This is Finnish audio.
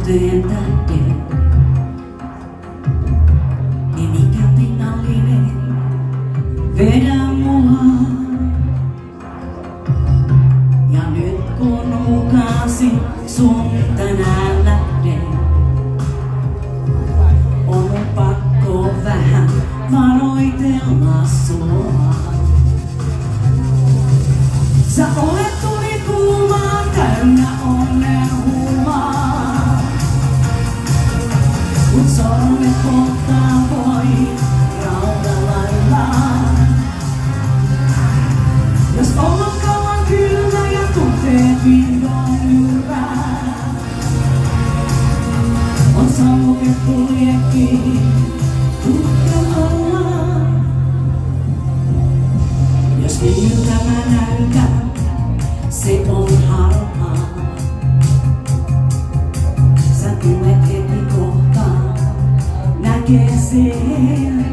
tyttöjen tähden. Ei mikään pinnallinen vedä mua. Ja nyt kun hukasi sun tänään lähden, on mun pakko vähän varoitella sua. Sä olet tulikuumaa, täynnä onnen huumaa. Mut sormet polttaa voi raudalailla. Jos olla kauan kylmä ja tunteet vihdoin yrää, on sammutettu liekki tuhkan alla. Jos miltä mä näytän, se on harhaa. Sä tulet heti kohtaan näkee sen.